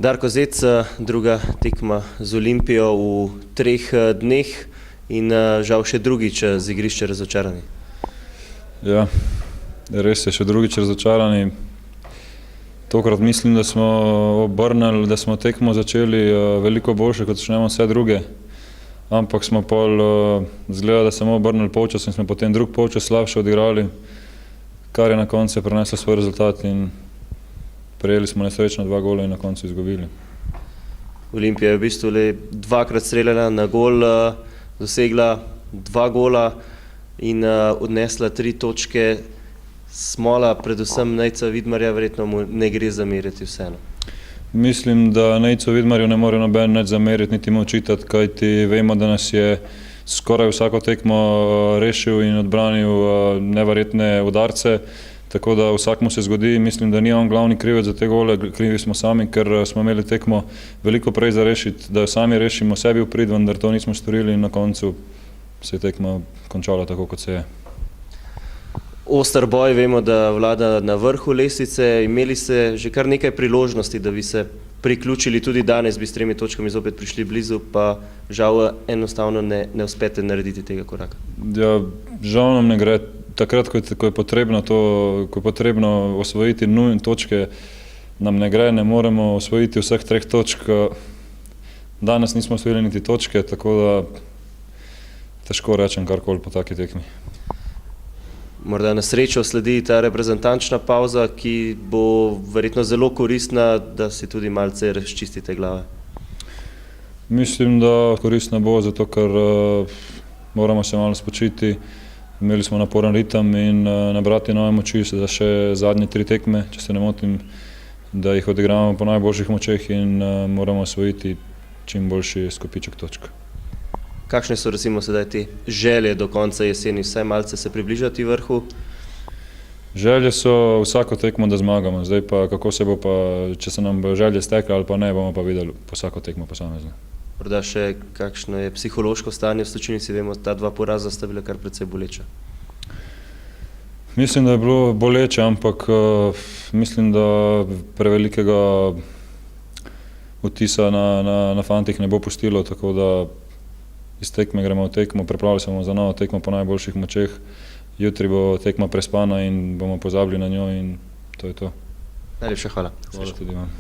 Darko Zec, druga tekma z Olimpijo v 3 dneh in žal še drugič z igrišča razočarani. Ja, res je, še drugič razočarani. Tokrat mislim, da smo obrnili, da smo tekmo začeli veliko boljše, kot začnemo vse druge. Ampak smo pol zgleda, da samo obrnili polčas in smo potem drug polčas slabše odigrali, kar je na koncu prineslo svoj rezultat in prejeli smo nesrečno 2 gola in na koncu izgubili. Olimpija je v bistvu le 2-krat streljala na gol, dosegla 2 gola in odnesla 3 točke. Smola, predvsem Nejca Vidmarja, verjetno mu ne gre zameriti vseeno. Mislim, da Nejcu Vidmarju ne more noben nič zameriti, niti mu očitati, kajti vemo, da nas je skoraj vsako tekmo rešil in odbranil neverjetne udarce, tako da vsakmu se zgodi. Mislim, da ni on glavni krivec za te gole, krivi smo sami, ker smo imeli tekmo veliko prej za rešiti, da jo sami rešimo sebi v prid, vendar to nismo storili in na koncu se je tekma končala tako, kot se je. Oster boj, vemo, da vlada na vrhu lestvice. Imeli ste že kar nekaj priložnosti, da bi se priključili, tudi danes bi s 3 točkami zopet prišli blizu, pa žal enostavno ne uspete narediti tega koraka. Ja, žal nam ne gre. Takrat, ko je potrebno osvojiti nujne točke, nam ne gre, ne moremo osvojiti vseh 3 točk. Danes nismo osvojili niti točke, tako da težko rečem karkoli po taki tekmi. Morda na srečo sledi ta reprezentančna pavza, ki bo verjetno zelo koristna, da si tudi malce razčistite glave. Mislim, da koristna bo, zato ker moramo se malo spočiti. Imeli smo naporen ritem in nabrati nove moči za še zadnje 3 tekme, če se ne motim, da jih odigramo po najboljših močeh in moramo osvojiti čim boljši skopiček točk. Kakšne so recimo sedaj te želje do konca jeseni, vsaj malce se približati vrhu? Želje so vsako tekmo, da zmagamo. Zdaj pa kako se bo pa, če se nam bo želje stekle ali pa ne, bomo pa videli po vsako tekmo posamezno. Morda še kakšno je psihološko stanje v Stočinici, vemo, ta 2 poraza sta bila kar precej boleča. Mislim, da je bilo boleče, ampak mislim, da prevelikega vtisa na fantih ne bo pustilo, tako da iz tekme gremo v tekmo, pripravili smo za novo tekmo po najboljših močeh. Jutri bo tekma prespana in bomo pozabili na njo in to je to. Najlepša hvala. Hvala tudi vam.